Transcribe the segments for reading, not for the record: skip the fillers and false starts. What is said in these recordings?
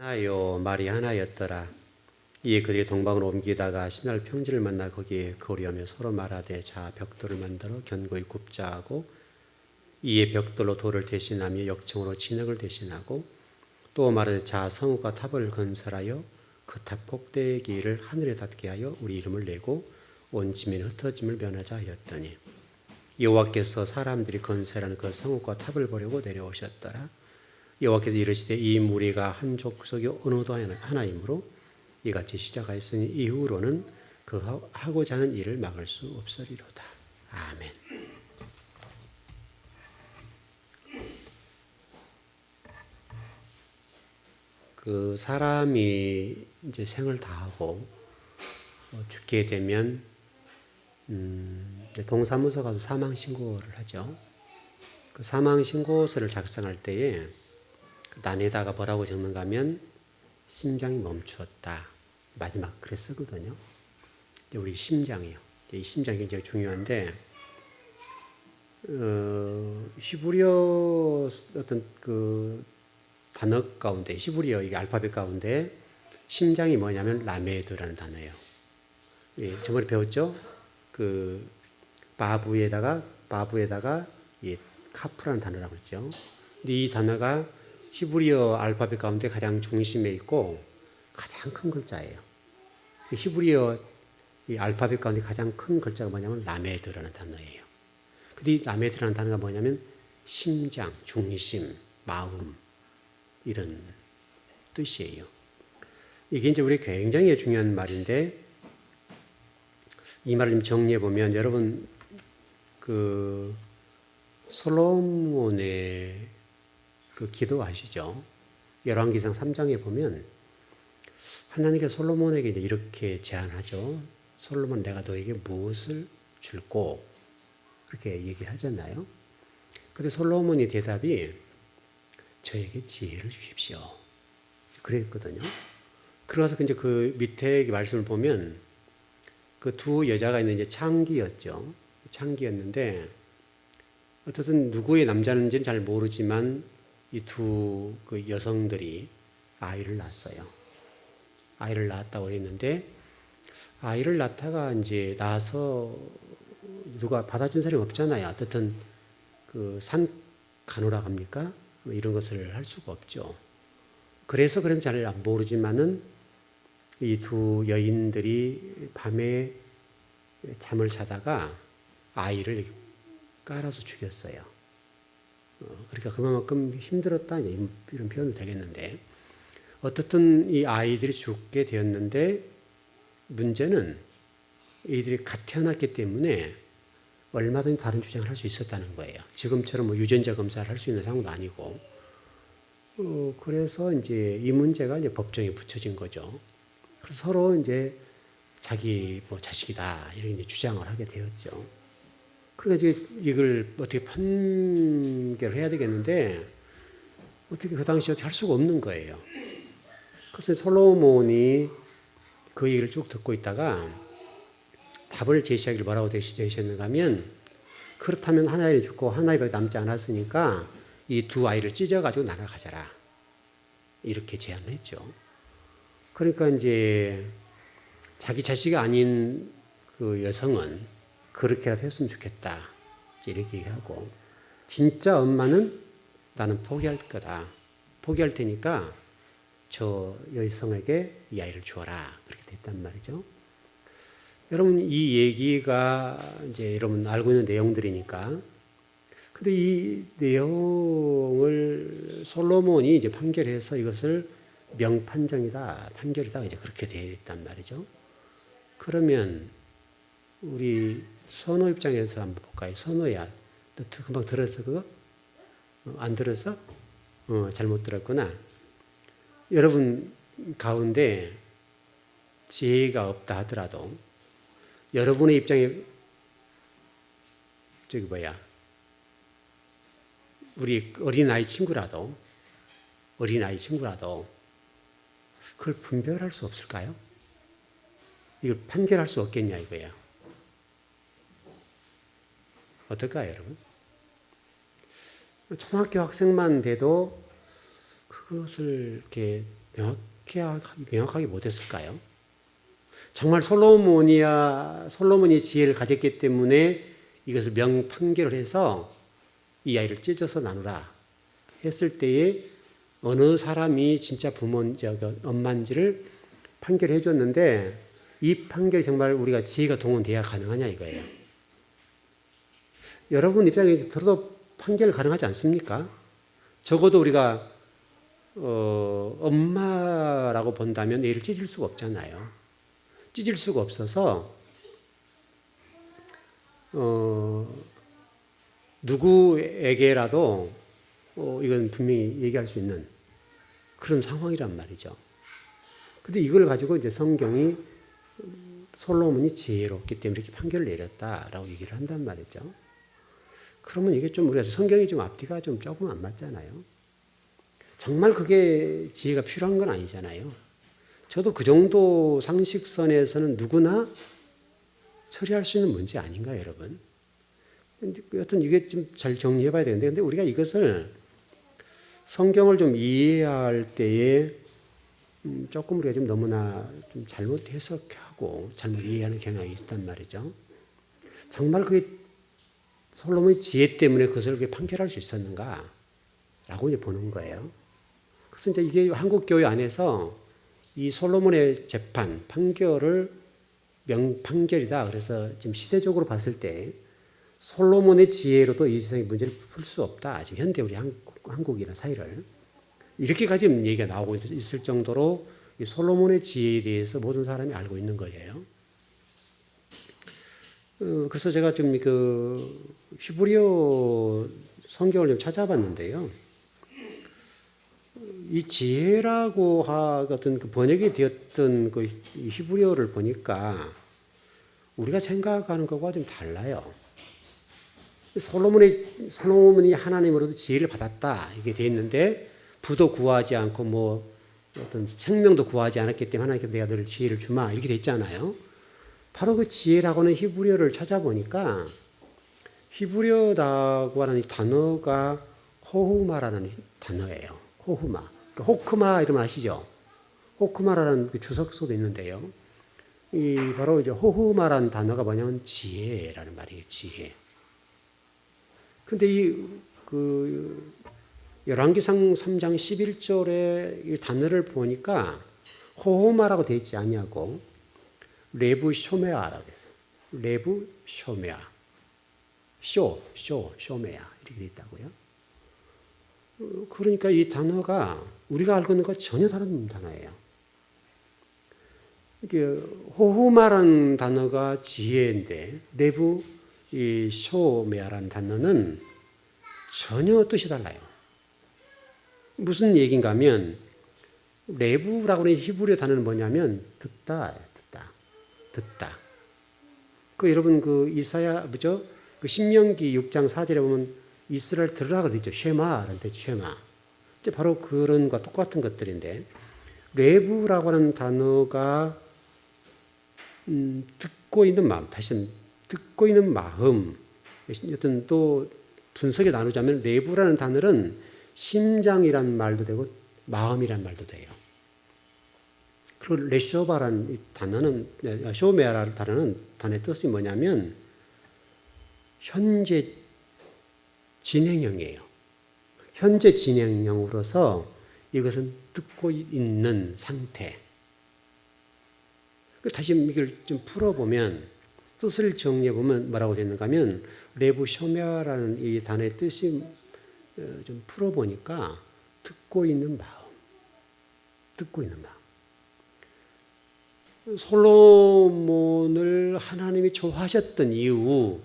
하나요 말이 하나였더라. 이에 그들이 동방으로 옮기다가 신할 평지를 만나 거기에 거리하며 서로 말하되 자 벽돌을 만들어 견고히 굽자 하고 이에 벽돌로 돌을 대신하며 역청으로 진흙을 대신하고 또 말하되 자 성읍과 탑을 건설하여 그 탑 꼭대기를 하늘에 닿게 하여 우리 이름을 내고 온 지면에 흩어짐을 면하자 하였더니 여호와께서 사람들이 건설하는 그 성읍과 탑을 보려고 내려오셨더라. 여호와께서 이르시되 이 무리가 한 족속이 어느도 하나이므로 이같이 시작하였으니 이후로는 그 하고자 하는 일을 막을 수 없으리로다. 아멘. 그 사람이 이제 생을 다하고 죽게 되면 동사무소 가서 사망 신고를 하죠. 그 사망 신고서를 작성할 때에 그 난에다가 뭐라고 적는가 하면 심장이 멈추었다. 마지막 글에 쓰거든요. 우리 심장이요. 이 심장이 굉장히 중요한데 히브리어 어떤 그 단어 가운데 히브리어 이게 알파벳 가운데 심장이 뭐냐면 라메드라는 단어예요. 예, 저번에 배웠죠? 그 바부에다가 예, 카프라는 단어라고 그랬죠. 근데 이 단어가 히브리어 알파벳 가운데 가장 중심에 있고 가장 큰 글자예요. 히브리어 이 알파벳 가운데 가장 큰 글자가 뭐냐면 라메드라는 단어예요. 근데 이 라메드라는 단어가 뭐냐면 심장, 중심, 마음 이런 뜻이에요. 이게 이제 우리 굉장히 중요한 말인데 이 말을 좀 정리해 보면 여러분 그 솔로몬의 그 기도 아시죠? 열왕기상 3장에 보면 하나님께서 솔로몬에게 이제 이렇게 제안하죠. 솔로몬 내가 너에게 무엇을 줄고 그렇게 얘기하잖아요. 근데 솔로몬의 대답이 저에게 지혜를 주십시오. 그랬거든요. 그래서 이제 그 밑에 말씀을 보면 그 두 여자가 있는 이제 창기였죠. 창기였는데 어쨌든 누구의 남자인지는 잘 모르지만 이 두 그 여성들이 아이를 낳았어요. 아이를 낳았다고 했는데 아이를 낳다가 이제 낳아서 누가 받아준 사람이 없잖아요. 어쨌든 그 산 가노라 합니까? 이런 것을 할 수가 없죠. 그래서 그런지 잘 모르지만은 이 두 여인들이 밤에 잠을 자다가 아이를 깔아서 죽였어요. 그러니까 그만큼 힘들었다 이런 표현이 되겠는데 어떻든 이 아이들이 죽게 되었는데 문제는 이들이 갓 태어났기 때문에 얼마든지 다른 주장을 할 수 있었다는 거예요. 지금처럼 뭐 유전자 검사를 할 수 있는 상황도 아니고 그래서 이제 이 문제가 이제 법정에 붙여진 거죠. 그래서 서로 이제 자기 뭐 자식이다 이렇게 이제 주장을 하게 되었죠. 그러니까 이제 이걸 어떻게 판결을 해야 되겠는데 어떻게 그 당시에 할 수가 없는 거예요. 그래서 솔로몬이 그 얘기를 쭉 듣고 있다가 답을 제시하기를 뭐라고 제시했는가 하면 그렇다면 한 아이는 죽고 한 아이밖에 남지 않았으니까 이 두 아이를 찢어가지고 날아가자라 이렇게 제안을 했죠. 그러니까 이제 자기 자식이 아닌 그 여성은 그렇게라도 했으면 좋겠다 이렇게 얘기하고 진짜 엄마는 나는 포기할 거다. 포기할 테니까 저 여성에게 이 아이를 주어라 그렇게 됐단 말이죠. 여러분 이 얘기가 이제 여러분 알고 있는 내용들이니까 근데 이 내용을 솔로몬이 이제 판결해서 이것을 명판정이다 판결이다 이제 그렇게 됐단 말이죠. 그러면 우리 선호 입장에서 한번 볼까요? 선호야, 너 금방 들었어 그거? 안 들었어? 잘못 들었구나. 여러분 가운데 지혜가 없다 하더라도 여러분의 입장에 우리 어린아이 친구라도 그걸 분별할 수 없을까요? 이걸 판결할 수 없겠냐 이거예요. 어떨까요, 여러분? 초등학교 학생만 돼도 그것을 이렇게 명확하게 못했을까요? 정말 솔로몬이 지혜를 가졌기 때문에 이것을 명판결을 해서 이 아이를 찢어서 나누라 했을 때에 어느 사람이 진짜 엄마인지를 판결해 줬는데 이 판결이 정말 우리가 지혜가 동원돼야 가능하냐 이거예요. 여러분 입장에서 들어도 판결 가능하지 않습니까? 적어도 우리가 엄마라고 본다면 애를 찢을 수가 없잖아요. 찢을 수가 없어서 누구에게라도 이건 분명히 얘기할 수 있는 그런 상황이란 말이죠. 근데 이걸 가지고 이제 성경이 솔로몬이 지혜롭기 때문에 이렇게 판결을 내렸다라고 얘기를 한단 말이죠. 그러면 이게 좀 우리가 성경이 좀 앞뒤가 좀 조금 안 맞잖아요. 정말 그게 지혜가 필요한 건 아니잖아요. 저도 그 정도 상식선에서는 누구나 처리할 수 있는 문제 아닌가요, 여러분? 여튼 이게 좀 잘 정리해 봐야 되는데, 근데 우리가 이것을 성경을 좀 이해할 때에 조금 우리가 좀 너무나 좀 잘못 해석하고 잘못 이해하는 경향이 있단 말이죠. 정말 그게 솔로몬의 지혜 때문에 그것을 그렇게 판결할 수 있었는가? 라고 이제 보는 거예요. 그래서 이제 이게 한국 교회 안에서 이 솔로몬의 재판, 판결을 명판결이다. 그래서 지금 시대적으로 봤을 때 솔로몬의 지혜로도 이 세상의 문제를 풀 수 없다. 지금 현대 우리 한국이나 사회를. 이렇게까지 얘기가 나오고 있을 정도로 이 솔로몬의 지혜에 대해서 모든 사람이 알고 있는 거예요. 그래서 제가 지금 그 히브리어 성경을 좀 찾아봤는데요. 이 지혜라고 하던 그 번역이 되었던 그 히브리어를 보니까 우리가 생각하는 것과 좀 달라요. 솔로몬이 하나님으로부터 지혜를 받았다 이게 돼 있는데 부도 구하지 않고 뭐 어떤 생명도 구하지 않았기 때문에 하나님께서 내가 너를 지혜를 주마 이렇게 돼 있잖아요. 바로 그 지혜라고는 히브리어를 찾아보니까 히브리어라고 하는 이 단어가 호흐마라는 단어예요. 호흐마. 호크마 이러면 아시죠? 호크마라는 그 주석서도 있는데요. 이 바로 이제 호흐마라는 단어가 뭐냐면 지혜라는 말이에요. 지혜. 근데 그 열왕기상 3장 11절에 이 단어를 보니까 호흐마라고 되어 있지 않냐고 레부 쇼메아라고 했어요. 레부 쇼메아. 쇼메아 이렇게 되어 있다고요. 그러니까 이 단어가 우리가 알고 있는 것 전혀 다른 단어예요. 이게 호흐마라는 단어가 지혜인데 레부 이 쇼메아라는 단어는 전혀 뜻이 달라요. 무슨 얘기인가 하면 레부라고 하는 히브리어 단어는 뭐냐면 듣다. 그 여러분 그 이사야 뭐죠? 그 신명기 6장 4절에 보면 이스라엘 들으라고 되어 있죠. 쉐마라는 뜻, 쉐마. 바로 그런 것과 똑같은 것들인데 레부라고 하는 단어가 듣고 있는 마음, 다시 듣고 있는 마음. 어떤 또 분석에 나누자면 레부라는 단어는 심장이란 말도 되고 마음이란 말도 돼요. 그리고 레쇼바라는 단어는 쇼메아라는 단어의 뜻이 뭐냐면 현재 진행형이에요. 현재 진행형으로서 이것은 듣고 있는 상태. 다시 이걸 좀 풀어보면 뜻을 정리해보면 뭐라고 되는가 하면 레부 쇼메아라는 이 단어의 뜻이 좀 풀어보니까 듣고 있는 마음. 솔로몬을 하나님이 좋아하셨던 이유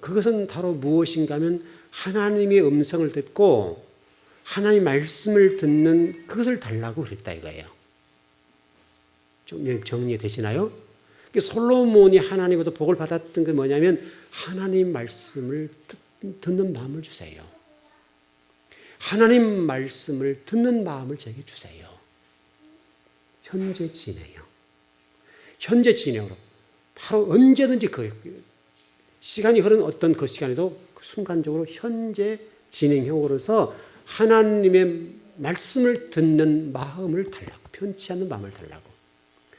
그것은 바로 무엇인가 하면 하나님의 음성을 듣고 하나님의 말씀을 듣는 그것을 달라고 그랬다 이거예요. 좀 정리되시나요? 솔로몬이 하나님으로부터 복을 받았던 게 뭐냐면 하나님 말씀을 듣는 마음을 주세요. 하나님 말씀을 듣는 마음을 제게 주세요. 현재 진행형. 현재 진행으로 바로 언제든지 시간이 흐른 어떤 그 시간에도 순간적으로 현재 진행형으로서 하나님의 말씀을 듣는 마음을 달라고, 편치 않는 마음을 달라고.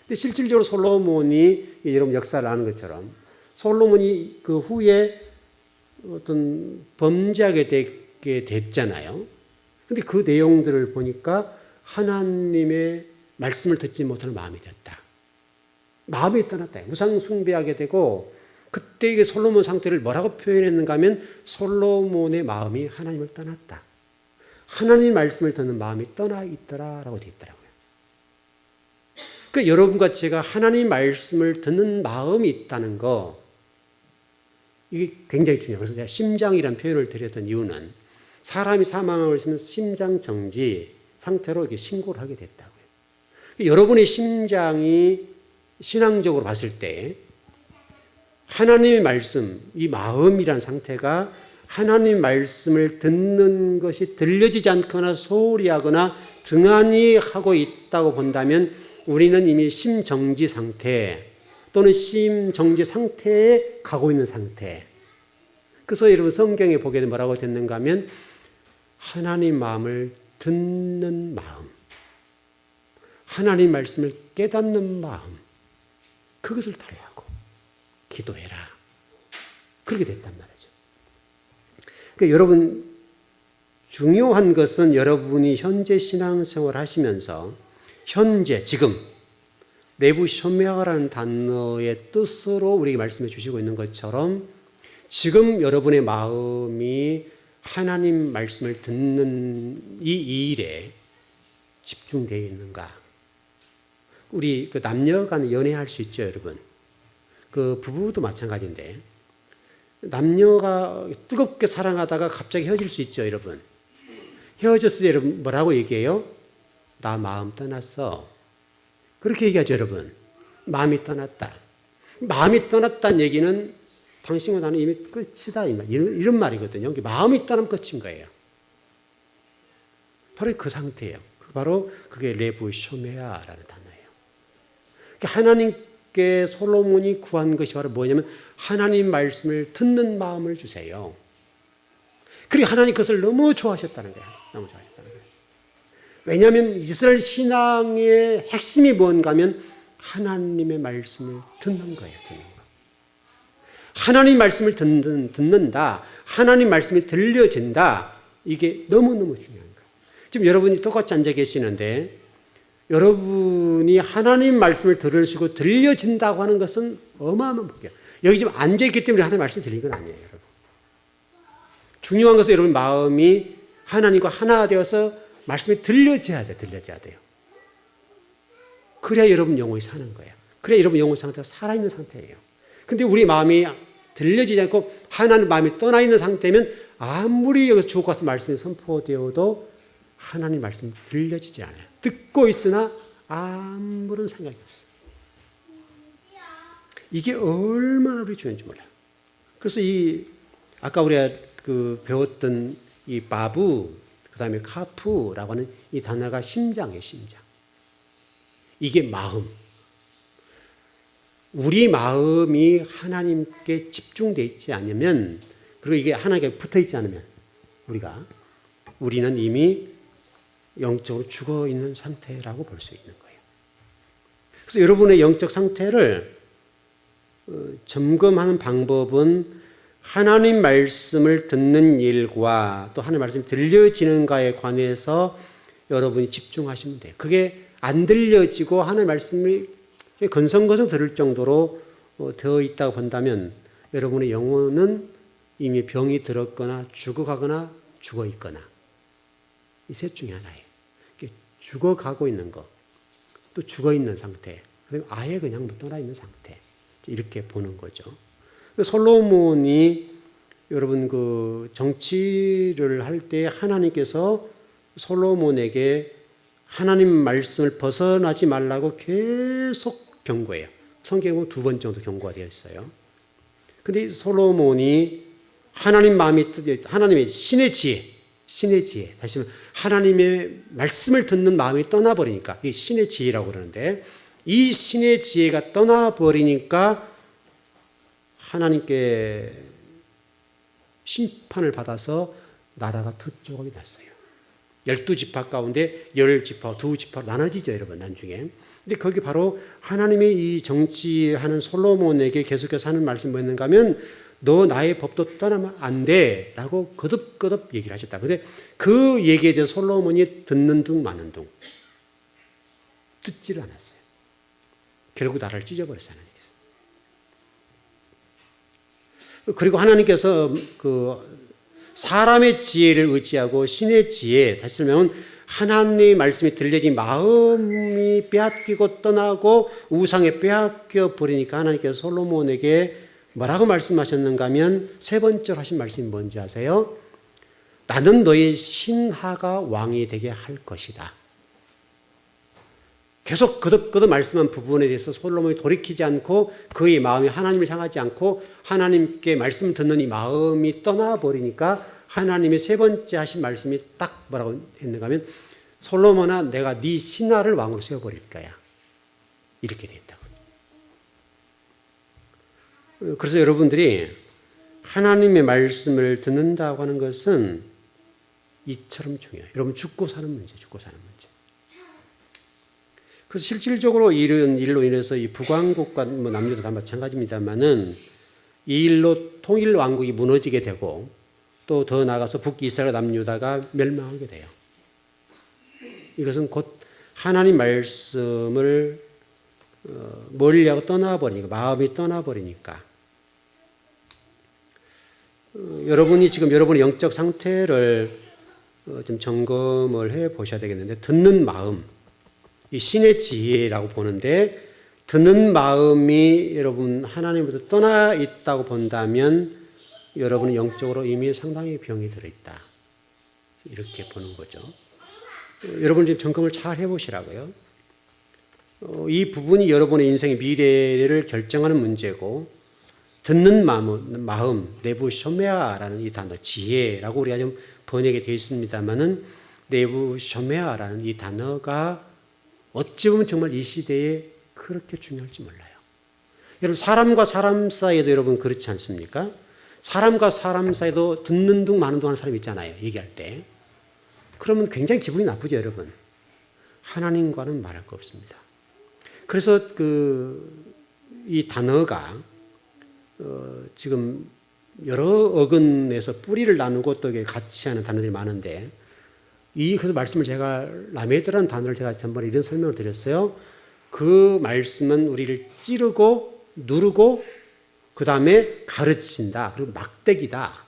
근데 실질적으로 솔로몬이 여러분 역사를 아는 것처럼 솔로몬이 그 후에 어떤 범죄하게 되게 됐잖아요. 근데 그 내용들을 보니까 하나님의 말씀을 듣지 못하는 마음이 됐다. 마음이 떠났다. 우상 숭배하게 되고, 그때 이게 솔로몬 상태를 뭐라고 표현했는가 하면 솔로몬의 마음이 하나님을 떠났다. 하나님 말씀을 듣는 마음이 떠나 있더라라고 되어 있더라고요. 그 여러분과 제가 하나님 말씀을 듣는 마음이 있다는 거, 이게 굉장히 중요해요. 그래서 제가 심장이라는 표현을 드렸던 이유는 사람이 사망을 하면 심장 정지 상태로 이렇게 신고를 하게 됐다고요. 여러분의 심장이 신앙적으로 봤을 때 하나님의 말씀, 이 마음이란 상태가 하나님 말씀을 듣는 것이 들려지지 않거나 소홀히 하거나 등한히 하고 있다고 본다면 우리는 이미 심정지 상태 또는 심정지 상태에 가고 있는 상태. 그래서 여러분 성경에 보게 되면 뭐라고 됐는가 하면 하나님 마음을 듣는 마음, 하나님 말씀을 깨닫는 마음, 그것을 달라고 기도해라. 그렇게 됐단 말이죠. 그러니까 여러분, 중요한 것은 여러분이 현재 신앙생활 하시면서 현재, 지금 내부 소명이라는 단어의 뜻으로 우리에게 말씀해 주시고 있는 것처럼 지금 여러분의 마음이 하나님 말씀을 듣는 이 일에 집중되어 있는가? 우리 그 남녀 간에 연애할 수 있죠, 여러분. 그 부부도 마찬가지인데 남녀가 뜨겁게 사랑하다가 갑자기 헤어질 수 있죠, 여러분. 헤어졌을 때 여러분 뭐라고 얘기해요? 나 마음 떠났어. 그렇게 얘기하죠, 여러분. 마음이 떠났다. 마음이 떠났다는 얘기는 당신과 나는 이미 끝이다, 이런 말이거든요. 마음이 떠나면 끝인 거예요. 바로 그 상태예요. 바로 그게 레부 쇼메아라는 단어예요. 하나님께 솔로몬이 구한 것이 바로 뭐냐면 하나님 말씀을 듣는 마음을 주세요. 그리고 하나님 그것을 너무 좋아하셨다는 거예요. 너무 좋아하셨다는 거예요. 왜냐하면 이스라엘 신앙의 핵심이 뭔가 하면 하나님의 말씀을 듣는 거예요. 듣는 거. 하나님 말씀을 듣는다. 하나님 말씀이 들려진다. 이게 너무너무 중요한 거예요. 지금 여러분이 똑같이 앉아 계시는데 여러분이 하나님 말씀을 들으시고 들려진다고 하는 것은 어마어마한 복이에요. 여기 지금 앉아있기 때문에 하나님 말씀이 들리는 건 아니에요, 여러분. 중요한 것은 여러분 마음이 하나님과 하나 되어서 말씀이 들려져야 돼요. 그래야 여러분 영혼이 사는 거예요. 그래야 여러분 영혼 상태가 살아있는 상태예요. 근데 우리 마음이 들려지지 않고 하나님 마음이 떠나 있는 상태면 아무리 여기서 주옥 같은 말씀이 선포되어도 하나님 말씀이 들려지지 않아요. 듣고 있으나 아무런 생각이 없어요. 이게 얼마나 우리 중요한지 몰라요. 그래서 아까 우리가 배웠던 이 바부, 그 다음에 카푸라고 하는 이 단어가 심장이에요, 심장. 이게 마음. 우리 마음이 하나님께 집중되어 있지 않으면, 그리고 이게 하나님께 붙어 있지 않으면, 우리는 이미 영적으로 죽어 있는 상태라고 볼 수 있는 거예요. 그래서 여러분의 영적 상태를 점검하는 방법은 하나님 말씀을 듣는 일과 또 하나님 말씀이 들려지는가에 관해서 여러분이 집중하시면 돼요. 그게 안 들려지고 하나님 말씀이 건성건성 들을 정도로 되어 있다고 본다면 여러분의 영혼은 이미 병이 들었거나 죽어가거나 죽어 있거나 이 셋 중에 하나예요. 죽어가고 있는 거, 또 죽어 있는 상태, 그리고 아예 그냥 떠나 있는 상태, 이렇게 보는 거죠. 솔로몬이 여러분 정치를 할 때 하나님께서 솔로몬에게 하나님 말씀을 벗어나지 말라고 계속 경고해요. 성경에 보면 2번 정도 경고가 되어 있어요. 근데 솔로몬이 하나님의 신의 지혜, 다시 말하면 하나님의 말씀을 듣는 마음이 떠나버리니까, 이게 신의 지혜라고 그러는데, 이 신의 지혜가 떠나버리니까 하나님께 심판을 받아서 나라가 두 조각이 났어요. 12지파 가운데 10지파, 2지파로 나눠지죠, 여러분, 나중에. 근데 거기 바로 하나님의 이 정치하는 솔로몬에게 계속해서 하는 말씀이 뭐였는가 하면 너 나의 법도 떠나면 안 돼 라고 거듭거듭 얘기를 하셨다. 근데 그 얘기에 대해서 솔로몬이 듣는 둥 마는 둥 듣지를 않았어요. 결국 나라를 찢어버렸어요, 하나님께서. 그리고 하나님께서 그 사람의 지혜를 의지하고 신의 지혜, 다시 설명은 하나님의 말씀이 들려지 마음이 빼앗기고 떠나고 우상에 빼앗겨 버리니까 하나님께서 솔로몬에게 뭐라고 말씀하셨는가 하면 세 번째로 하신 말씀이 뭔지 아세요? 나는 너의 신하가 왕이 되게 할 것이다. 계속 거듭거듭 말씀한 부분에 대해서 솔로몬이 돌이키지 않고 그의 마음이 하나님을 향하지 않고 하나님께 말씀 듣는 이 마음이 떠나버리니까 하나님의 세 번째 하신 말씀이 딱 뭐라고 했는가 하면 솔로몬아 내가 네 신하를 왕으로 세워버릴 거야. 이렇게 됐다고. 그래서 여러분들이 하나님의 말씀을 듣는다고 하는 것은 이처럼 중요해요. 여러분 죽고 사는 문제, 죽고 사는 문제. 그래서 실질적으로 이런 일로 인해서 이 북왕국과 뭐 남유다 다 마찬가지입니다만은 이 일로 통일 왕국이 무너지게 되고 또 더 나아가서 북이스라엘 남유다가 멸망하게 돼요. 이것은 곧 하나님 말씀을 멀리하고 떠나버리니까 마음이 떠나버리니까 여러분이 지금 여러분의 영적 상태를 좀 점검을 해 보셔야 되겠는데 듣는 마음 이 신의 지혜라고 보는데 듣는 마음이 여러분 하나님부터 떠나 있다고 본다면 여러분은 영적으로 이미 상당히 병이 들어있다. 이렇게 보는 거죠. 여러분 지금 점검을 잘 해보시라고요. 이 부분이 여러분의 인생의 미래를 결정하는 문제고 듣는 마음 내부 쇼메아라는 이 단어 지혜라고 우리가 좀 번역이 되어 있습니다만은 내부 쇼메아라는 이 단어가 어찌 보면 정말 이 시대에 그렇게 중요할지 몰라요. 여러분 사람과 사람 사이에도 여러분 그렇지 않습니까? 사람과 사람 사이에도 듣는 둥 마는 둥 하는 사람이 있잖아요. 얘기할 때. 그러면 굉장히 기분이 나쁘죠, 여러분. 하나님과는 말할 거 없습니다. 그래서 이 단어가 지금 여러 어근에서 뿌리를 나누고 또 같이 하는 단어들이 많은데 그래서 말씀을 제가 라메드라는 단어를 제가 전번에 이런 설명을 드렸어요. 그 말씀은 우리를 찌르고 누르고 그 다음에 가르친다. 그리고 막대기다.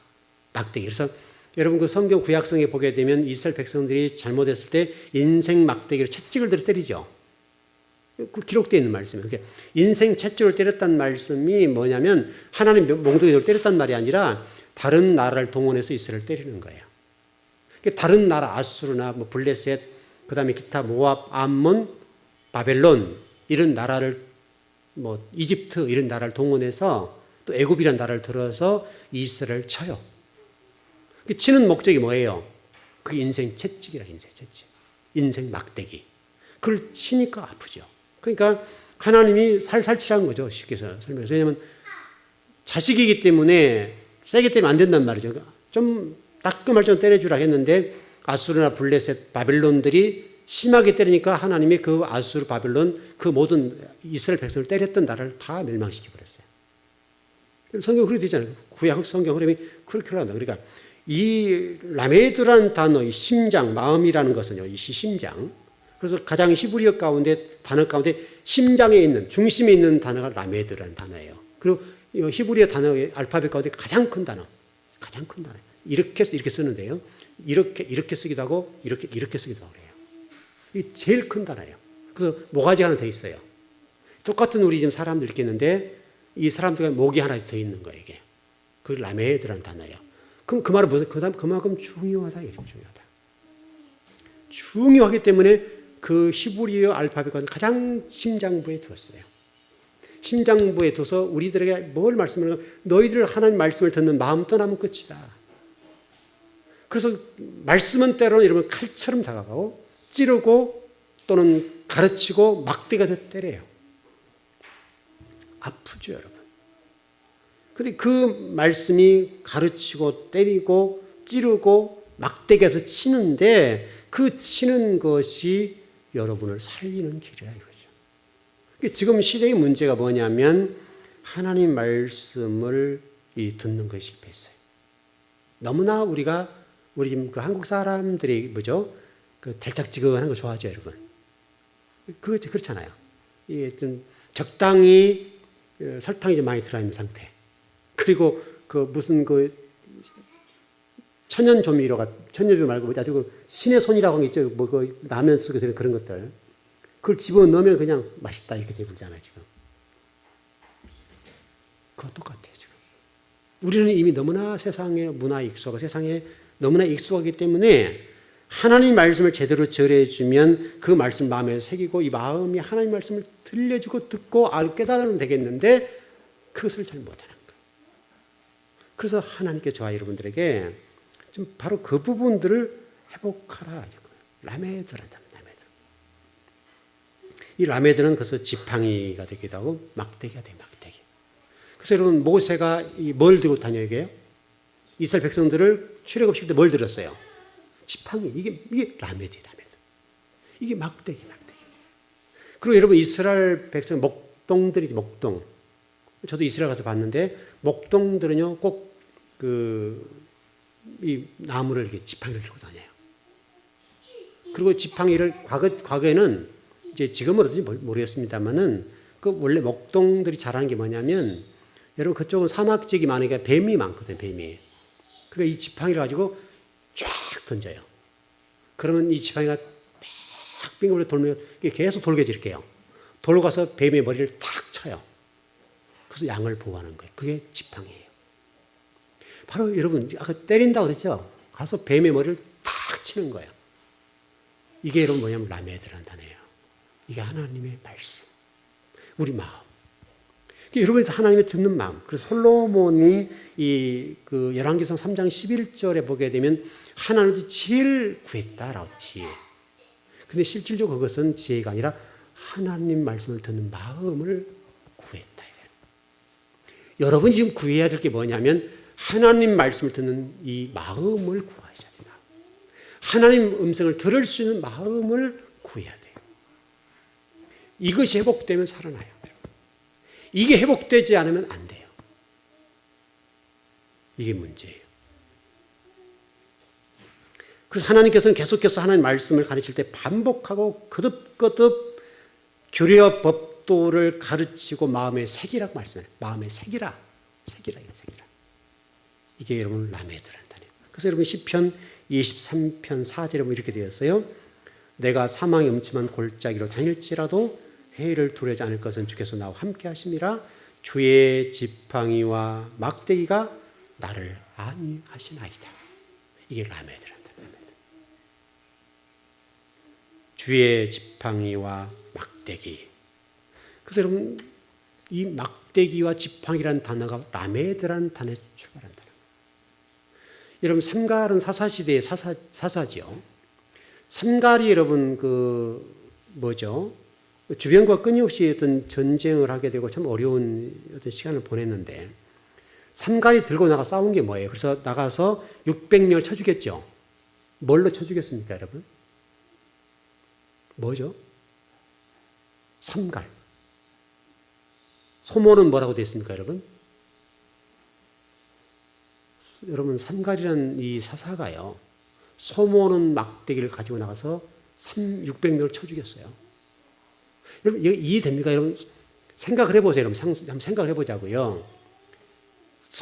막대기. 그래서 여러분 그 성경 구약성에 보게 되면 이스라엘 백성들이 잘못했을 때 인생 막대기로 채찍을 들어 때리죠. 그 기록되어 있는 말씀이에요. 그러니까 인생 채찍을 때렸다는 말씀이 뭐냐면 하나님 몽둥이를 때렸단 말이 아니라 다른 나라를 동원해서 이스라엘을 때리는 거예요. 다른 나라 아수르나 뭐 블레셋 그다음에 기타 모압, 암몬, 바벨론 이런 나라를 뭐 이집트 이런 나라를 동원해서 또 애굽이라는 나라를 들어서 이스라엘을 쳐요. 치는 목적이 뭐예요? 그 인생 채찍이라 인생 채찍. 인생 막대기. 그걸 치니까 아프죠. 그러니까 하나님이 살살 치라는 거죠. 쉽게 설명해서. 왜냐하면 자식이기 때문에 세게 때리면 안 된단 말이죠. 좀 따끔할 정도 때려주라 했는데 아수르나 블레셋 바벨론들이 심하게 때리니까 하나님이 그 아수르 바벨론 그 모든 이스라엘 백성을 때렸던 나라를 다 멸망시켜버렸어요. 성경 그렇게 되잖아요. 구약 성경 흐름이 그렇게 흘러간다. 그러니까 이 라메드라는 단어, 이 심장, 마음이라는 것은요, 이 심장. 그래서 가장 히브리어 가운데, 단어 가운데 심장에 있는, 중심에 있는 단어가 라메드라는 단어예요. 그리고 이 히브리어 단어의 알파벳 가운데 가장 큰 단어. 가장 큰 단어. 이렇게 쓰는데요. 이렇게 쓰기도 하고, 이렇게 쓰기도 하고 그래요. 이 제일 큰 단어예요. 그래서 모가지 하나 더 있어요. 똑같은 우리 지금 사람들 이렇게 있는데, 이 사람들과 목이 하나 더 있는 거예요, 이게. 그 라메드라는 단어예요. 그럼 그 말은 무슨, 그만큼 중요하다, 이게 중요하다. 중요하기 때문에 그 히브리어 알파벳과 가장 심장부에 두었어요. 심장부에 둬서 우리들에게 뭘 말씀하는가? 너희들 하나님 말씀을 듣는 마음 떠나면 끝이다. 그래서 말씀은 때로는 여러분 칼처럼 다가가고 찌르고 또는 가르치고 막대가 더 때려요. 아프죠, 여러분. 근데 그 말씀이 가르치고 때리고 찌르고 막대기에서 치는데 그 치는 것이 여러분을 살리는 길이라 이거죠. 지금 시대의 문제가 뭐냐면 하나님 말씀을 듣는 것이 실패했어요. 너무나 우리 지금 그 한국 사람들이 뭐죠? 그 달짝지근한 거 좋아하죠, 여러분. 그렇잖아요. 이게 좀 적당히 설탕이 좀 많이 들어있는 상태. 그리고 그 무슨 그 천연조미료 말고 아주 그 신의 손이라고 하는 게 있죠. 뭐 그 라면 쓰고 되는 그런 것들. 그걸 집어 넣으면 그냥 맛있다 이렇게 되잖아요, 지금. 그거 똑같아요, 지금. 우리는 이미 너무나 세상의 문화에 익숙하고 세상에 너무나 익숙하기 때문에 하나님 말씀을 제대로 전해주면 그 말씀 마음에 새기고 이 마음이 하나님 말씀을 들려주고 듣고 깨달으면 되겠는데 그것을 잘 못하는 거예요. 그래서 하나님께 저와 여러분들에게 좀 바로 그 부분들을 회복하라. 라메드란다. 이 라메드는 그래서 지팡이가 되기도 하고 막대기가 돼요. 막대기. 그래서 여러분 모세가 뭘 들고 다녀야 해요? 이스라엘 백성들을 출애굽시킬 때 뭘 들었어요? 지팡이. 이게 라메드예요. 라메드. 이게 막대기. 그리고 여러분 이스라엘 백성 목동들이 목동. 저도 이스라엘 가서 봤는데 목동들은요 꼭 이 나무를 이렇게 지팡이를 들고 다녀요. 그리고 지팡이를 과거에는 이제 지금은 어떤지 모르겠습니다만은 그 원래 목동들이 잘하는 게 뭐냐면 여러분 그쪽은 사막 지역이 많으니까 뱀이 많거든요. 뱀이. 그러니까 이 지팡이를 가지고 쫙 던져요. 그러면 이 지팡이가 막 빙글빙글 돌면 계속 돌게 이렇게요. 돌고 가서 뱀의 머리를 탁 쳐요. 그래서 양을 보호하는 거예요. 그게 지팡이에요. 바로 여러분 아까 때린다고 그랬죠? 가서 뱀의 머리를 탁 치는 거예요. 이게 여러분 뭐냐면 라메드라는 단어예요. 이게 하나님의 말씀. 우리 마음. 여러분이 하나님의 듣는 마음. 그래서 솔로몬이 그 열왕기상 3장 11절에 보게 되면 하나님의 지혜를 구했다라고 지혜. 근데 실질적으로 그것은 지혜가 아니라 하나님 말씀을 듣는 마음을 구했다. 여러분이 지금 구해야 될 게 뭐냐면 하나님 말씀을 듣는 이 마음을 구하셔야 돼요. 하나님 음성을 들을 수 있는 마음을 구해야 돼요. 이것이 회복되면 살아나요. 이게 회복되지 않으면 안 돼요. 이게 문제예요. 그래서 하나님께서는 계속해서 하나님 말씀을 가르칠 때 반복하고 거듭거듭 규례와 법도를 가르치고 마음에 새기라고 말씀해요. 마음에 새기라. 새기라. 이게 여러분 라메드란다네요. 그래서 여러분 시편 23편 4절에 보면 이렇게 되었어요. 내가 사망의 음침한 골짜기로 다닐지라도 해를 두려워하지 않을 것은 주께서 나와 함께 하심이라. 주의 지팡이와 막대기가 나를 안위하시나이다. 이게 라메드란다. 라메드. 주의 지팡이와 막대기. 그래서 여러분 이 막대기와 지팡이라는 단어가 라메드라는 단어에 출발한다. 여러분 삼갈은 사사시대의 사사지요. 삼갈이 여러분 뭐죠? 주변과 끊임없이 어떤 전쟁을 하게 되고 참 어려운 어떤 시간을 보냈는데 삼갈이 들고 나가 싸운 게 뭐예요? 그래서 나가서 600명을 쳐 죽였죠. 뭘로 쳐 죽였습니까, 여러분? 뭐죠? 삼갈. 소모는 뭐라고 되어 있습니까, 여러분? 여러분 삼갈이라는 이 사사가요. 소모는 막대기를 가지고 나가서 600명을 쳐 죽였어요. 여러분 이해됩니까? 여러분 생각을 해보세요. 여러분 한번 생각을 해보자고요.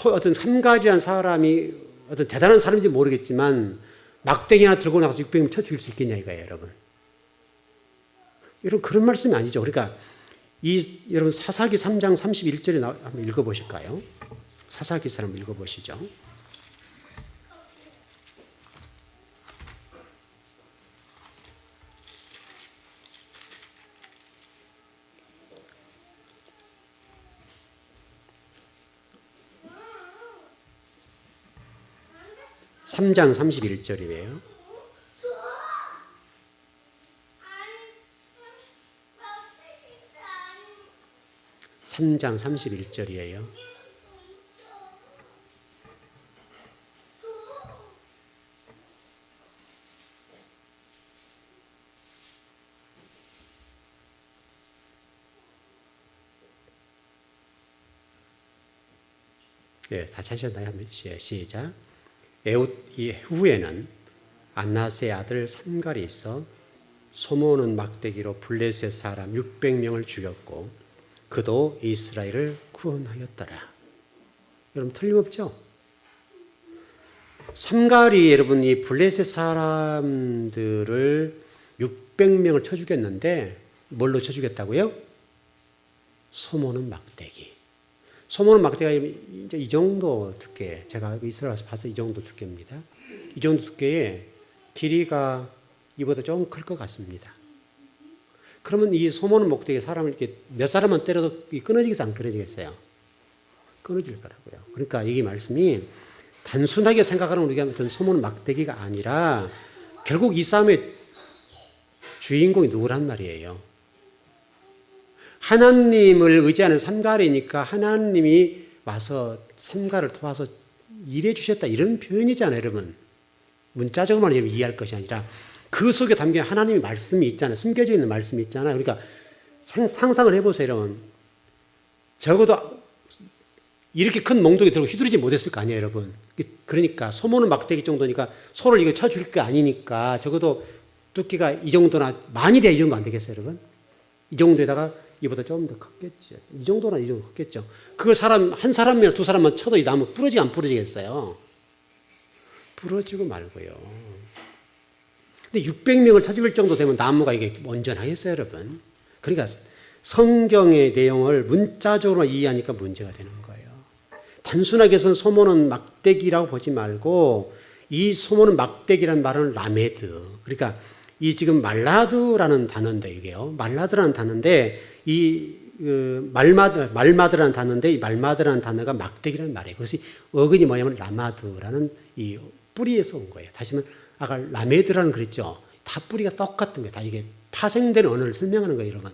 어떤 삼갈이라는 사람이 어떤 대단한 사람인지 모르겠지만 막대기 하나 들고 나가서 600명 쳐 죽일 수 있겠냐 이거예요, 여러분. 여러분 그런 말씀이 아니죠. 그러니까 여러분 사사기 3장 31절에 한번 읽어보실까요? 사사기서 한번 읽어보시죠. 삼장 31절이에요. 3장 31절이에요. 예, 다시 하셨나요? 한번 시작. 에웃 이후에는 안나스의 아들 삼갈이 있어 소모는 막대기로 블레셋 사람 600명을 죽였고 그도 이스라엘을 구원하였더라. 여러분 틀림없죠? 삼갈이 여러분 이 블레셋 사람들을 600명을 쳐 죽였는데 뭘로 쳐 죽였다고요? 소모는 막대기. 소모는 막대기가 이제 이 정도 두께, 제가 이스라엘 와서 봐서 이 정도 두께입니다. 이 정도 두께에 길이가 이보다 조금 클 것 같습니다. 그러면 이 소모는 막대기 사람을 이렇게 몇 사람만 때려도 끊어지겠어요? 안 끊어지겠어요? 끊어질 거라고요. 그러니까 이 말씀이 단순하게 생각하는 우리가 어떤 소모는 막대기가 아니라 결국 이 싸움의 주인공이 누구란 말이에요. 하나님을 의지하는 삼갈이니까 하나님이 와서 삼갈을 도와서 일해 주셨다 이런 표현이잖아요, 여러분. 문자적으로만 이해할 것이 아니라 그 속에 담긴 하나님의 말씀이 있잖아요. 숨겨져 있는 말씀이 있잖아요. 그러니까 상상을 해보세요, 여러분. 적어도 이렇게 큰 몽둥이 들고 휘두르지 못했을 거 아니에요, 여러분. 그러니까 소모는 막대기 정도니까 소를 이거 쳐 죽일 게 아니니까 적어도 두께가 이 정도나 많이 돼야 이 정도 안 되겠어요, 여러분? 이 정도에다가 이보다 조금 더 컸겠죠. 이 정도나 이 정도 컸겠죠. 그 사람, 한 사람이나 두 사람만 쳐도 이 나무 부러지게 안 부러지겠어요? 부러지고 말고요. 근데 600명을 쳐 죽일 정도 되면 나무가 이게 온전하겠어요, 여러분? 그러니까 성경의 내용을 문자적으로 이해하니까 문제가 되는 거예요. 단순하게 해서 소모는 막대기라고 보지 말고 이 소모는 막대기라는 말은 라메드. 그러니까 이 지금 말라드라는 단어인데 이게요. 말라드라는 단어인데 이 말마드라는 단어인데 이 말마드라는 단어가 막대기라는 말이에요. 그것이 어근이 뭐냐면 라마드라는 이 뿌리에서 온 거예요. 다시 말하면 아까 라메드라는 그랬죠. 다 뿌리가 똑같은 거예요. 다 이게 파생된 언어를 설명하는 거예요, 여러분.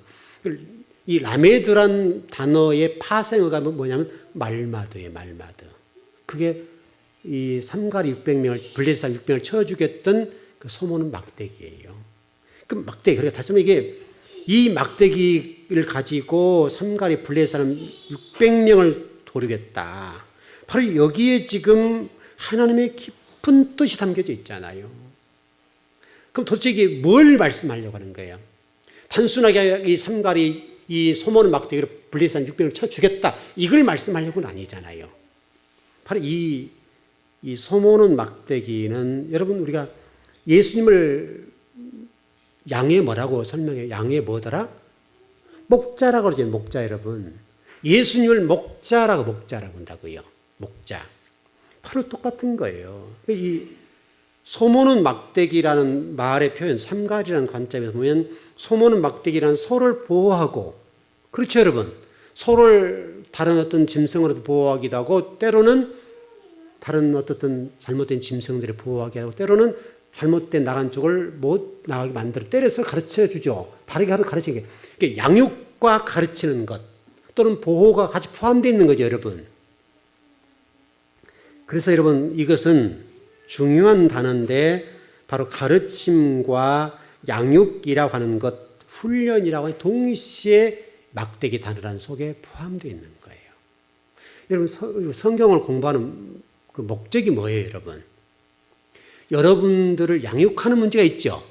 이 라메드란 단어의 파생어가 뭐냐면 말마드예요, 말마드. 그게 이 삼갈이 600명을, 블레셋 600명을 쳐 죽였던 그 소모는 막대기예요. 그 막대기, 그러니까 다시 말하면 이게 이 막대기를 가지고 삼갈이 블레셋 사람 600명을 도르겠다. 바로 여기에 지금 하나님의 깊은 뜻이 담겨져 있잖아요. 그럼 도대체 이게 뭘 말씀하려고 하는 거예요? 단순하게 이 삼갈이 이 소모는 막대기로 블레셋 600명을 쳐 죽였다. 이걸 말씀하려고는 아니잖아요. 바로 이 소모는 막대기는 여러분 우리가 예수님을 양의 뭐라고 설명해요? 양의 뭐더라? 목자라고 그러죠. 목자 여러분. 예수님을 목자라고 한다고요. 목자. 바로 똑같은 거예요. 이 소모는 막대기라는 말의 표현, 삼갈이라는 관점에서 보면 소모는 막대기라는 소를 보호하고, 그렇죠 여러분. 소를 다른 어떤 짐승으로도 보호하기도 하고 때로는 다른 어떤 잘못된 짐승들을 보호하게 하고 때로는 잘못된 나간 쪽을 못 나가게 만들어 때려서 가르쳐 주죠. 바르게 가르치는 게 양육과 가르치는 것 또는 보호가 같이 포함되어 있는 거죠, 여러분. 그래서 여러분 이것은 중요한 단어인데 바로 가르침과 양육이라고 하는 것, 훈련이라고 하는 동시에 막대기 단어라는 속에 포함되어 있는 거예요. 여러분 성경을 공부하는 그 목적이 뭐예요, 여러분? 여러분들을 양육하는 문제가 있죠.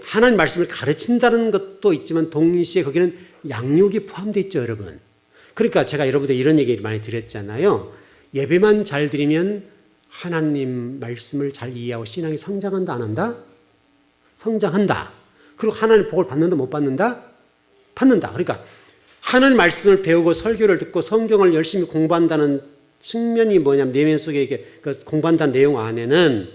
하나님 말씀을 가르친다는 것도 있지만 동시에 거기는 양육이 포함되어 있죠, 여러분. 그러니까 제가 여러분들 이런 얘기 많이 드렸잖아요. 예배만 잘 드리면 하나님 말씀을 잘 이해하고 신앙이 성장한다, 안 한다? 성장한다. 그리고 하나님 복을 받는다, 못 받는다? 받는다. 그러니까 하나님 말씀을 배우고 설교를 듣고 성경을 열심히 공부한다는 측면이 뭐냐면 내면 속에 이게 공부한다는 내용 안에는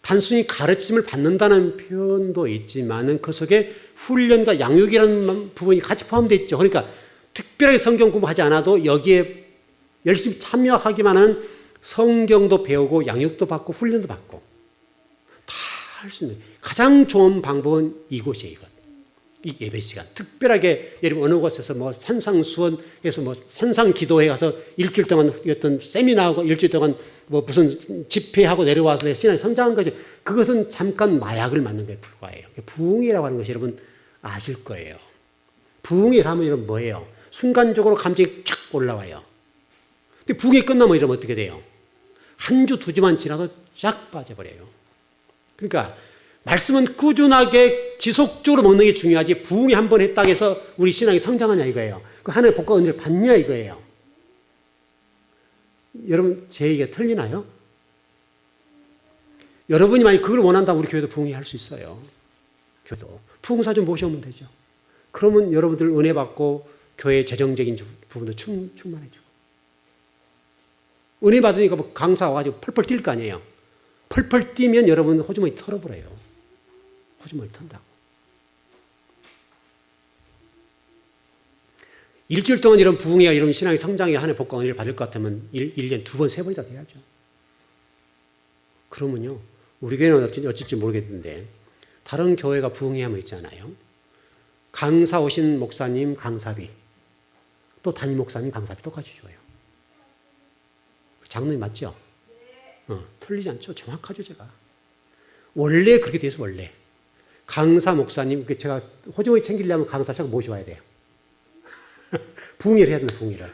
단순히 가르침을 받는다는 표현도 있지만은 그 속에 훈련과 양육이라는 부분이 같이 포함되어 있죠. 그러니까 특별하게 성경 공부하지 않아도 여기에 열심히 참여하기만 하면 성경도 배우고 양육도 받고 훈련도 받고 다 할 수 있는 가장 좋은 방법은 이곳이에요. 이것. 이 예배 시간. 특별하게 여러분 어느 곳에서 뭐 산상수원에서 뭐 산상기도회 가서 일주일 동안 어떤 세미나하고 일주일 동안 뭐 무슨 집회하고 내려와서 신앙이 성장한 것이 그것은 잠깐 마약을 맞는 것에 불과해요. 부흥이라고 하는 것이 여러분 아실 거예요. 부흥이라면 여러분 뭐예요? 순간적으로 감정이 쫙 올라와요. 근데 부흥이 끝나면 이러면 어떻게 돼요? 한 주, 두 주만 지나도 쫙 빠져버려요. 그러니까 말씀은 꾸준하게 지속적으로 먹는 게 중요하지 부흥이 한 번 했다고 해서 우리 신앙이 성장하냐 이거예요. 그 하나님의 복과 은혜를 받냐 이거예요. 여러분 제 얘기가 틀리나요? 여러분이 만약 그걸 원한다면 우리 교회도 부흥이 할 수 있어요. 교회도 부흥사 좀 모셔오면 되죠. 그러면 여러분들 은혜 받고 교회 재정적인 부분도 충만해지고 은혜 받으니까 뭐 강사 와가지고 펄펄 뛸 거 아니에요. 펄펄 뛰면 여러분 호주머니 털어버려요. 호주머니 턴다고. 일주일 동안 이런 부흥이야 이런 신앙의 성장에 하나님의 복과 은혜를 받을 것 같으면 1년에 2번, 3번이다 돼야죠. 그러면요. 우리 교회는 어쩔지 모르겠는데 다른 교회가 부흥회 하면 있잖아요. 강사 오신 목사님 강사비 또 담임 목사님 강사비 똑같이 줘요. 장로님 맞죠? 틀리지 않죠? 정확하죠 제가. 원래 그렇게 돼서 원래 강사 목사님 제가 호주머니 챙기려면 강사 chắc 모셔와야 돼요. 부흥회를 해야 됩니다. 부흥회를.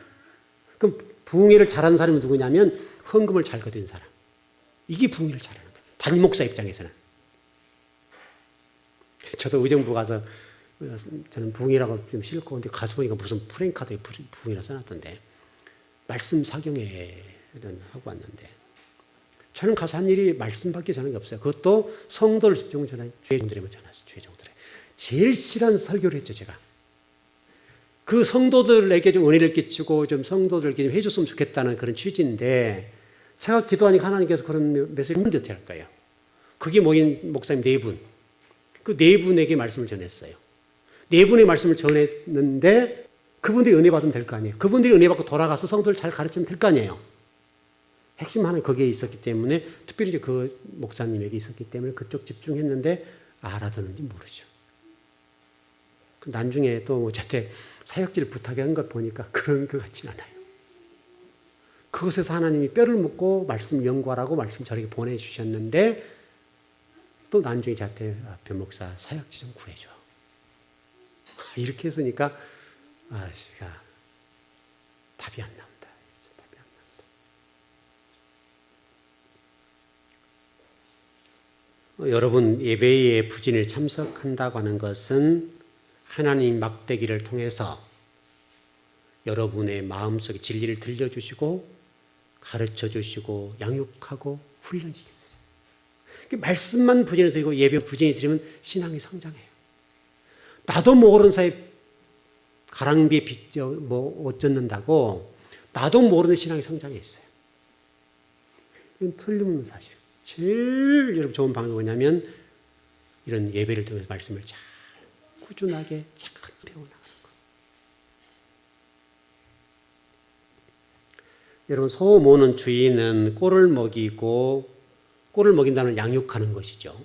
그럼 부흥회를 잘하는 사람이 누구냐면 헌금을 잘 거두는 사람. 이게 부흥회를 잘하는 거예요. 담임 목사 입장에서는. 저도 의정부 가서 저는 부흥회라고 좀 싫고 근데 가서 보니까 무슨 프랭카드에 부흥회라 써놨던데 말씀 사경회를 하고 왔는데 저는 가서 한 일이 말씀밖에 전한 게 없어요. 그것도 성도를 집중을 전해 주의종들에만 전했어요. 주의종들에. 제일 싫어하는 설교를 했죠 제가. 그 성도들에게 좀 은혜를 끼치고 좀 성도들에게 좀 해줬으면 좋겠다는 그런 취지인데 제가 기도하니까 하나님께서 그런 메시지를 어떻게 할까요? 그게 모인 목사님 4분. 그 4분에게 말씀을 전했어요. 4분의 말씀을 전했는데 그분들이 은혜 받으면 될 거 아니에요. 그분들이 은혜 받고 돌아가서 성도를 잘 가르치면 될 거 아니에요. 핵심 하나는 거기에 있었기 때문에 특별히 이제 그 목사님에게 있었기 때문에 그쪽 집중했는데 알아듣는지 모르죠. 나중에 또 저한테 사역지를 부탁한 것 보니까 그런 것 같진 않아요. 그것에서 하나님이 뼈를 묻고 말씀 연구하라고 말씀 저에게 보내주셨는데 또 나중에 저한테 변목사 사역지 좀 구해줘. 이렇게 했으니까 제가 답이 안 나온다. 답이 안 나온다. 여러분 예배에 부진을 참석한다고 하는 것은 하나님 막대기를 통해서 여러분의 마음속에 진리를 들려주시고 가르쳐주시고 양육하고 훈련시켜주세요. 말씀만 부진을 드리고 예배 부진이 드리면 신앙이 성장해요. 나도 모르는 사이에 가랑비에 옷 젖는다고 나도 모르는 신앙이 성장해 있어요. 이건 틀림없는 사실. 제일 여러분 좋은 방법이 뭐냐면 이런 예배를 통해서 말씀을 잘 꾸준하게 잘 배워나가는 거. 여러분 소 모는 주인은 꼴을 먹이고 꼴을 먹인다는 양육하는 것이죠.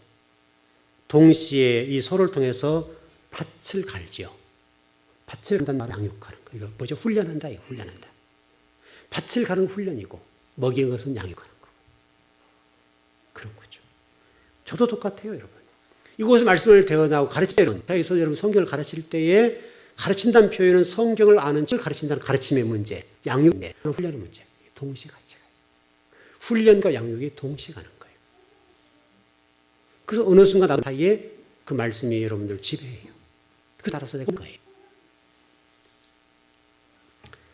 동시에 이 소를 통해서 밭을 갈지요. 밭을 간다는 말 양육하는 거. 이거 뭐죠? 훈련한다. 이거 훈련한다. 밭을 가는 훈련이고 먹이는 것은 양육하는 거. 그런 거죠. 저도 똑같아요, 여러분. 이곳에 말씀을 대언하고 가르쳐요. 여기서 여러분 성경을 가르칠 때에 가르친다는 표현은 성경을 아는 척 가르친다는 가르침의 문제, 양육의 훈련의 문제. 동시에 같이 가요. 훈련과 양육이 동시에 가는 거예요. 그래서 어느 순간 나도 사이에 그 말씀이 여러분들 지배해요. 그 따라서 내가 거예요.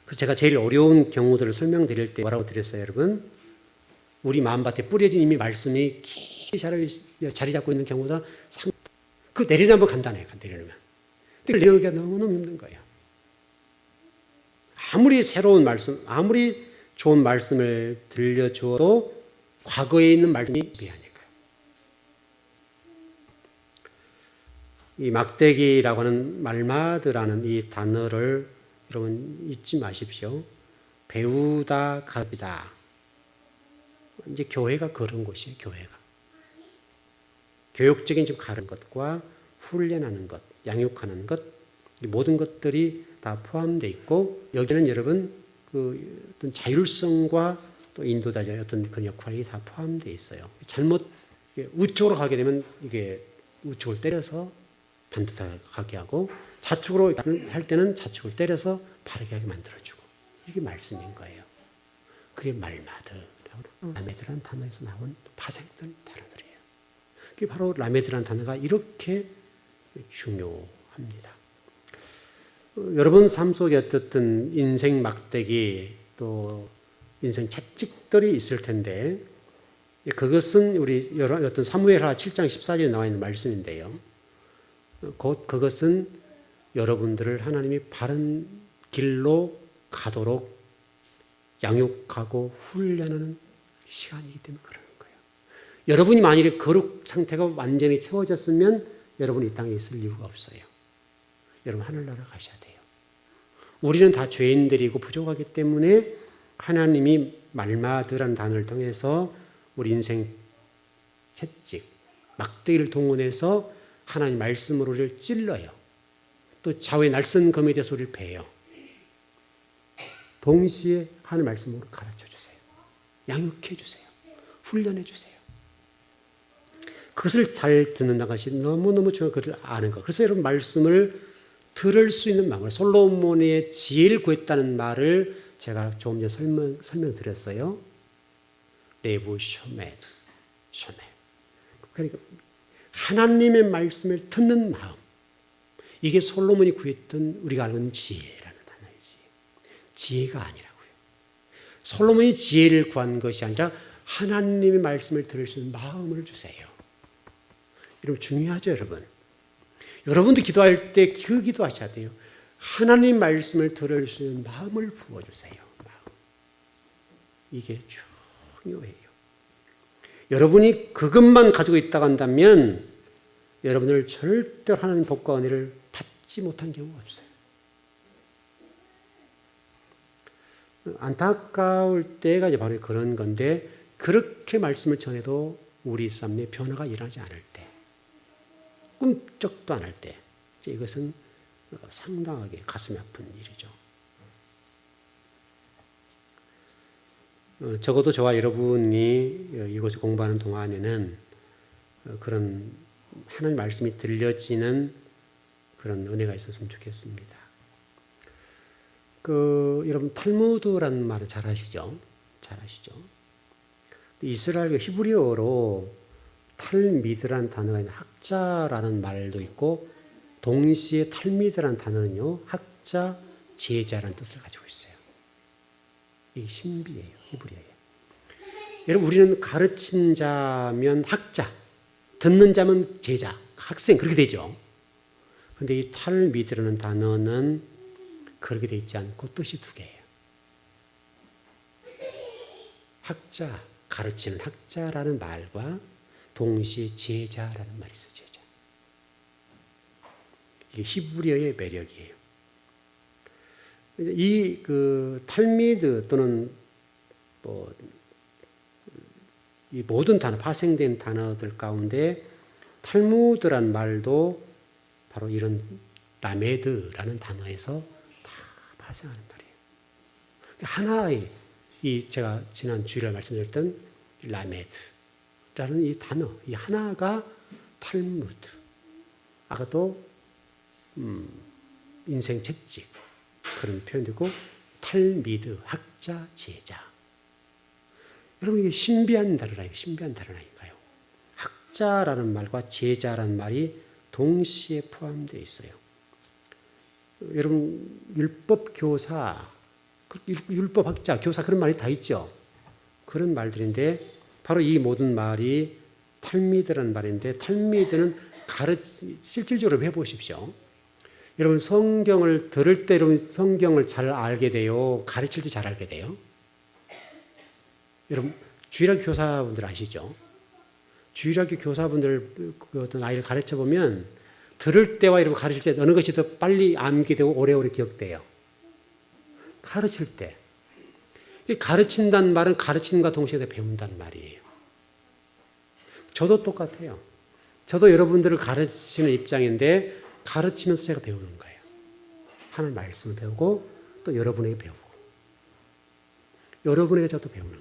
그래서 제가 제일 어려운 경우들을 설명드릴 때 뭐라고 드렸어요, 여러분? 우리 마음밭에 뿌려진 이미 말씀이 깊이 자리 잡고 있는 경우보다 그 내려놓으면 간단해요. 내려놓으면. 근데 내려오기가 너무너무 힘든 거예요. 아무리 새로운 말씀, 아무리 좋은 말씀을 들려주어도 과거에 있는 말씀이 미하니까요. 이 막대기라고 하는 말마드라는 이 단어를 여러분 잊지 마십시오. 배우다, 가르치다. 이제 교회가 그런 곳이에요. 교회가. 교육적인 좀 가르치는 것과 훈련하는 것, 양육하는 것, 이 모든 것들이 다 포함되어 있고 여기는 여러분 그 어떤 자율성과 또 인도자의 어떤 그런 역할이 다 포함되어 있어요. 잘못 우측으로 가게 되면 이게 우측을 때려서 반듯하게 하고 좌측으로 할 때는 좌측을 때려서 바르게 하게 만들어주고 이게 말씀인 거예요. 그게 말마드라고 라메드라는 단어에서 나온 파생된 단어들이에요. 그게 바로 라메드라는 단어가 이렇게 중요합니다. 여러분 삶 속에 어떤 인생 막대기 또 인생 채찍들이 있을 텐데 그것은 우리 어떤 사무엘하 7장 14절에 나와 있는 말씀인데요. 곧 그것은 여러분들을 하나님이 바른 길로 가도록 양육하고 훈련하는 시간이기 때문에 그러는 거예요. 여러분이 만일에 거룩 상태가 완전히 채워졌으면 여러분이 이 땅에 있을 이유가 없어요. 여러분 하늘나라 가셔야 돼요. 우리는 다 죄인들이고 부족하기 때문에 하나님이 말마드라는 단어를 통해서 우리 인생 채찍, 막대기를 동원해서 하나님 말씀으로 우리를 찔러요. 또 좌우의 날선 검에 대해서 우리를 베요. 동시에 하나님 말씀으로 가르쳐 주세요. 양육해 주세요. 훈련해 주세요. 그것을 잘 듣는 것이 너무너무 중요한 것을 아는 것. 그래서 여러분 말씀을 들을 수 있는 마음으로 솔로몬의 지혜를 구했다는 말을 제가 조금 전에 설명드렸어요. 레부 쇼메. 그러니까 하나님의 말씀을 듣는 마음. 이게 솔로몬이 구했던 우리가 알고 있는 지혜라는 단어이지. 지혜가 아니라고요. 솔로몬이 지혜를 구한 것이 아니라 하나님의 말씀을 들을 수 있는 마음을 주세요. 여러분 중요하죠, 여러분. 여러분도 기도할 때 그 기도하셔야 돼요. 하나님 말씀을 들을 수 있는 마음을 부어주세요. 마음. 이게 중요해요. 여러분이 그것만 가지고 있다고 한다면 여러분을 절대로 하나님 복과 은혜를 받지 못한 경우가 없어요. 안타까울 때가 이제 바로 그런 건데 그렇게 말씀을 전해도 우리 삶에 변화가 일어나지 않을 때 꿈쩍도 안 할 때 이것은 상당하게 가슴이 아픈 일이죠. 적어도 저와 여러분이 이곳에 공부하는 동안에는 그런 하나님 말씀이 들려지는 그런 은혜가 있었으면 좋겠습니다. 여러분 탈무드라는 말을 잘 아시죠? 잘 아시죠? 이스라엘 히브리어로 탈미드라는 단어가 있는 학자라는 말도 있고 동시에 탈미드라는 단어는요 학자, 제자라는 뜻을 가지고 있어요. 이게 신비예요. 히브리어예요. 여러분 우리는 가르친 자면 학자, 듣는 자면 제자, 학생 그렇게 되죠. 그런데 이 탈미드라는 단어는 그렇게 되어 있지 않고 뜻이 두 개예요. 학자, 가르치는 학자라는 말과 동시에 제자라는 말이 있어요. 제자. 이게 히브리어의 매력이에요. 이 탈미드 또는 이 모든 단어, 파생된 단어들 가운데 탈무드란 말도 바로 이런 라메드라는 단어에서 다 파생하는 말이에요. 하나의 제가 지난 주일에 말씀드렸던 라메드라는 이 단어, 이 하나가 탈무드. 아까도 인생 채찍 그런 표현이고 탈미드, 학자, 제자. 여러분 이게 신비한 단어라니까요. 학자라는 말과 제자라는 말이 동시에 포함되어 있어요. 여러분 율법 교사, 율법 학자, 교사 그런 말이 다 있죠. 그런 말들인데 바로 이 모든 말이 탈미드라는 말인데 탈미드는 실질적으로 해보십시오. 여러분 성경을 들을 때 여러분 성경을 잘 알게 돼요? 가르칠 때 잘 알게 돼요? 여러분 주일학교 교사분들 아시죠? 주일학교 교사분들 어떤 아이를 가르쳐 보면 들을 때와 이러고 가르칠 때 어느 것이 더 빨리 암기되고 오래오래 기억돼요? 가르칠 때. 가르친다는 말은 가르침과 동시에 배운다는 말이에요. 저도 똑같아요. 저도 여러분들을 가르치는 입장인데 가르치면서 제가 배우는 거예요. 하나님 말씀을 배우고 또 여러분에게 배우고 여러분에게 저도 배우는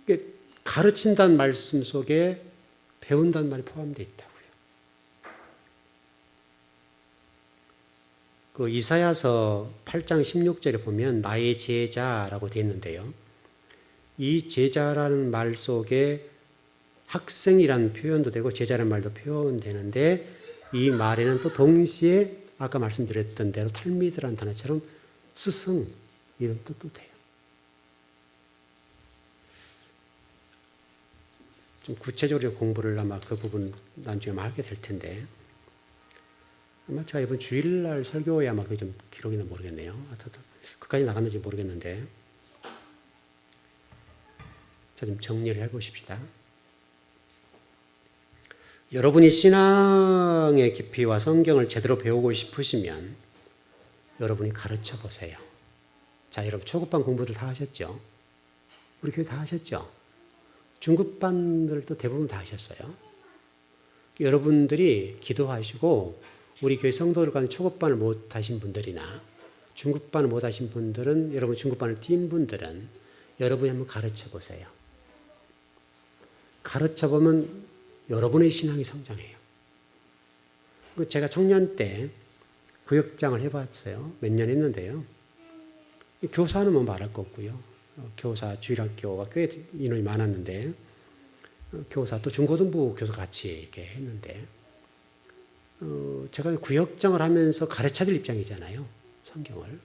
거예요. 가르친다는 말씀 속에 배운다는 말이 포함되어 있다고요. 그 이사야서 8장 16절에 보면 나의 제자라고 되어 있는데요. 이 제자라는 말 속에 학생이라는 표현도 되고 제자라는 말도 표현되는데 이 말에는 또 동시에 아까 말씀드렸던 대로 탈미드라는 단어처럼 스승 이런 뜻도 돼요. 좀 구체적으로 공부를 아마 그 부분 나중에 하게 될 텐데 아마 제가 이번 주일날 설교에 아마 그게 좀 기록이나 모르겠네요. 그까지 나갔는지 모르겠는데 자, 좀 정리를 해보십시다. 여러분이 신앙의 깊이와 성경을 제대로 배우고 싶으시면 여러분이 가르쳐 보세요. 자, 여러분 초급반 공부들 다 하셨죠? 우리 교회 다 하셨죠? 중급반들도 대부분 다 하셨어요. 여러분들이 기도하시고 우리 교회 성도들 간에 초급반을 못 하신 분들이나 중급반을 못 하신 분들은 여러분 중급반을 뛴 분들은 여러분이 한번 가르쳐 보세요. 가르쳐 보면 여러분의 신앙이 성장해요. 제가 청년 때 구역장을 해봤어요. 몇 년 했는데요. 교사는 뭐 말할 거 없고요. 교사 주일학교가 꽤 인원이 많았는데 교사 또 중고등부 교사 같이 이렇게 했는데 제가 구역장을 하면서 가르쳐야 될 입장이잖아요. 성경을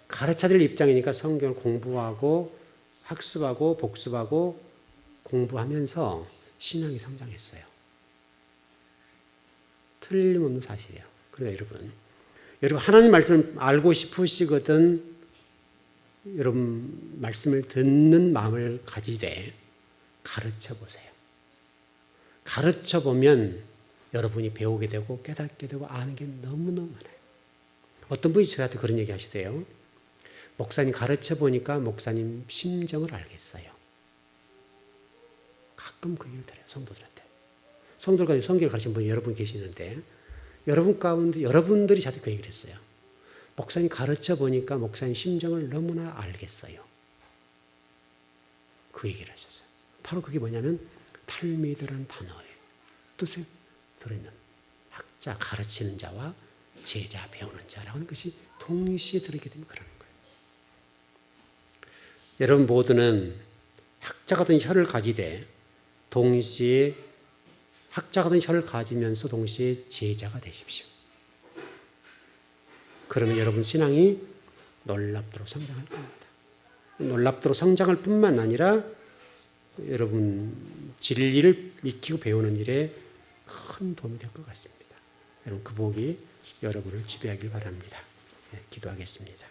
가르쳐야 될 입장이니까 성경을 공부하고 학습하고 복습하고 공부하면서 신앙이 성장했어요. 틀림없는 사실이에요. 그러니까 여러분 하나님 말씀을 알고 싶으시거든 여러분 말씀을 듣는 마음을 가지되 가르쳐 보세요. 가르쳐 보면 여러분이 배우게 되고 깨닫게 되고 아는 게 너무너무 많아요. 어떤 분이 저한테 그런 얘기 하시대요. 목사님 가르쳐 보니까 목사님 심정을 알겠어요. 가끔 그 얘기를 들어요. 성도들한테. 성도들까지 성경을 가르치는 분이 여러분 계시는데 여러분 가운데 여러분들이 저한테 그 얘기를 했어요. 목사님 가르쳐 보니까 목사님 심정을 너무나 알겠어요. 그 얘기를 하셨어요. 바로 그게 뭐냐면 탈미드라는 단어의 뜻에 들어있는 학자, 가르치는 자와 제자, 배우는 자라고 하는 것이 동시에 들어있게 되면 그러는 거예요. 여러분 모두는 학자가 된 혀를 가지되 동시에 학자가 된 혀를 가지면서 동시에 제자가 되십시오. 그러면 여러분 신앙이 놀랍도록 성장할 겁니다. 놀랍도록 성장할 뿐만 아니라 여러분 진리를 익히고 배우는 일에 큰 도움이 될 것 같습니다. 여러분 그 복이 여러분을 지배하길 바랍니다. 네, 기도하겠습니다.